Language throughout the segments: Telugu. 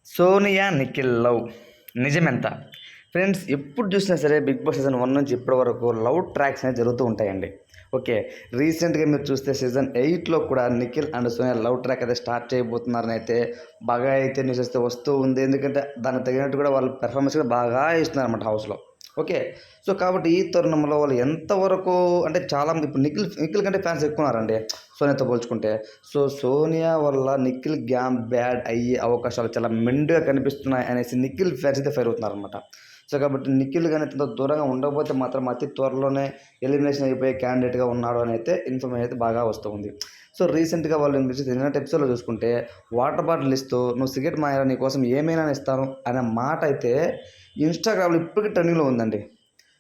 సోనియా నిఖిల్ లవ్ నిజమెంత? ఫ్రెండ్స్ ఎప్పుడు చూసినా సరే 'బిగ్ బాస్' సీజన్ 1 నుంచి ఇప్పటి వరకు లవ్ ట్రాక్స్ అనేవి జరుగుతూ ఉంటాయండి. ఓకే. రీసెంట్‌గా మీరు చూస్తే సీజన్ 8లో కూడా Nikhil and Sonia love track అయితే స్టార్ట్ చేయబోతున్నారని అయితే బాగా అయితే న్యూస్ అయితే వస్తూ ఉంది. ఎందుకంటే దానికి తగినట్టు కూడా వాళ్ళు పెర్ఫార్మెన్స్ కూడా బాగా ఇస్తున్నారన్నమాట హౌస్‌లో. ఓకే. సో, కాబట్టి ఈ తరుణంలో వాళ్ళు ఎంతవరకు అంటే చాలా మంది ఇప్పుడు నిఖిల్ కంటే ఫ్యాన్స్ ఎక్కువున్నారండి సోనియాతో పోల్చుకుంటే. సో, సోనియా వల్ల నిఖిల్ బ్యాడ్ అయ్యే అవకాశాలు చాలా మెండుగా కనిపిస్తున్నాయి అనేసి నిఖిల్ ఫ్యాన్స్ అయితే ఫైర్ అవుతున్నారనమాట. సో, కాబట్టి నిఖిల్ గాని తనతో దూరంగా ఉండకపోతే మాత్రం అతి త్వరలోనే ఎలిమినేషన్ అయిపోయే క్యాండిడేట్‌గా ఉన్నాడు అని అయితే ఇన్ఫర్మేషన్ అయితే బాగా వస్తూ ఉంది. సో, రీసెంట్‌గా వాళ్ళు నిన్నటి ఎపిసోడ్‌లో చూసుకుంటే వాటర్ బాటిల్ ఇస్తూ "నువ్వు సిగరెట్ మానేరా నీకోసం ఏమైనా ఇస్తాను" అనే మాట అయితే ఇన్‌స్టాగ్రామ్‌లో ఇప్పటికి ట్రెండింగ్‌లో ఉందండి.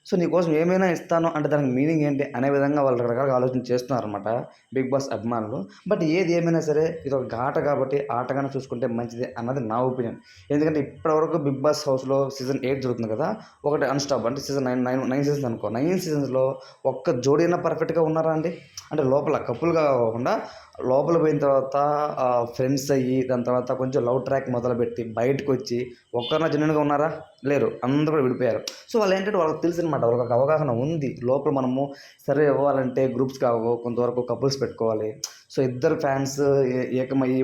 సో, నీకోసం ఏమైనా ఇస్తాను అంటే దానికి మీనింగ్ ఏంటి అనే విధంగా వాళ్ళు రకరకాలుగా ఆలోచన చేస్తున్నారనమాట 'బిగ్ బాస్' అభిమానులు. బట్ ఏది ఏమైనా సరే ఇదొక ఆట కాబట్టి ఆటగానే చూసుకుంటే మంచిది అన్నది నా ఒపీనియన్. ఎందుకంటే ఇప్పటివరకు 'బిగ్ బాస్' హౌస్‌లో సీజన్ 8 జరుగుతుంది కదా! ఒకటి అన్‌స్టాప్ అంటే సీజన్ 9 సీజన్స్ అనుకో. 9 సీజన్స్‌లో ఒక్క జోడీ అయినా పర్ఫెక్ట్‌గా ఉన్నారా అండి? అంటే లోపల కపుల్‌గా కాకుండా లోపలికి పోయిన తర్వాత ఫ్రెండ్స్ అయ్యి దాని తర్వాత కొంచెం లవ్ ట్రాక్ మొదలుపెట్టి బయటకొచ్చి ఒక్కరైనా జెన్యూన్‌గా ఉన్నారా? లేరు. అందరూ కూడా విడిపోయారు. సో, వాళ్ళేంటంటే వాళ్ళకి తెలుసనమాట. వాళ్ళకొక అవగాహన ఉంది. లోపల మనము సర్వైవ్ అవ్వాలంటే గ్రూప్స్ కావు. కొంతవరకు కపుల్స్ పెట్టుకోవాలి. సో, ఇద్దరు ఫ్యాన్స్ ఏకమయ్యి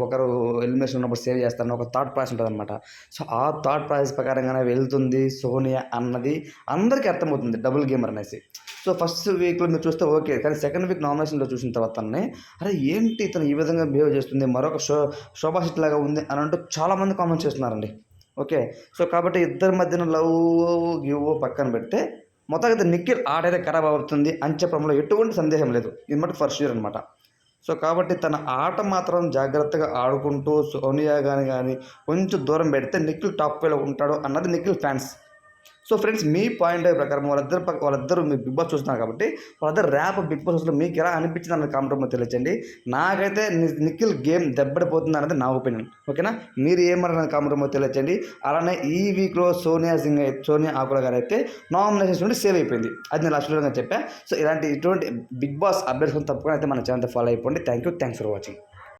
ఒకరు ఎలిమినేషన్ ఉన్నప్పుడు సేవ్ చేస్తారని ఒక థాట్ ప్రాసెస్ ఉంటదనమాట. సో, ఆ థాట్ ప్రాసెస్ ప్రకారంగానే వెళ్తుంది సోనియా అన్నది అందరికీ అర్థమవుతుంది డబుల్ గేమర్ అనేసి. సో, ఫస్ట్ వీక్‌లో మీరు చూస్తే ఓకే. కానీ సెకండ్ వీక్ నామినేషన్‌లో చూసిన తర్వాత తనని అరే! ఏంటి ఇతను ఈ విధంగా బిహేవ్ చేస్తుంది. మరొక శోభా శెట్టిలాగా ఉంది అని అంటూ చాలామంది కామెంట్స్ చేస్తున్నారండి. ఓకే. సో, కాబట్టి ఇద్దరి మధ్యన గివ్ పక్కన పెడితే మొత్తానికైతే నిఖిల్ ఆట అయితే ఖరాబ్ అవుతుంది అని చెప్పడంలో ఎటువంటి సందేహం లేదు. ఇది మటుకు ఫర్ ష్యూర్ అనమాట. సో, కాబట్టి తన ఆట మాత్రం జాగ్రత్తగా ఆడుకుంటూ సోనియా గాని కొంచెం దూరం పెడితే నిఖిల్ టాప్ 5లో ఉంటాడు అన్నది Nikhil fans. So, friends me point of view ప్రకారం వాళ్ళిద్దరూ మీరు 'బిగ్ బాస్' చూస్తున్నారు కాబట్టి వాళ్ళిద్దరు ర్యాప్ 'బిగ్ బాస్' హౌస్‌లో మీకు ఎలా అనిపించింది అన్నది కామెంట్ రూపంలో తెలియచేయండి. నాకైతే నిఖిల్ గేమ్ దెబ్బడిపోతుంది అన్నది నా ఒపీనియన్. ఓకేనా? మీరు ఏమన్నారు కామెంట్ రూపంలో తెలియచేయండి. అలానే ఈ వీక్‌లో సోనియా ఆకుల గారైతే నామినేషన్స్ నుండి సేవ్ అయిపోయింది. అది నేను లాస్ట్ వీడియోలో చెప్పా. సో, ఇటువంటి 'బిగ్ బాస్' అప్డేట్స్ తప్పకుండా అయితే మన ఛానెల్ ఫాలో అయిపోండి. Thanks for watching.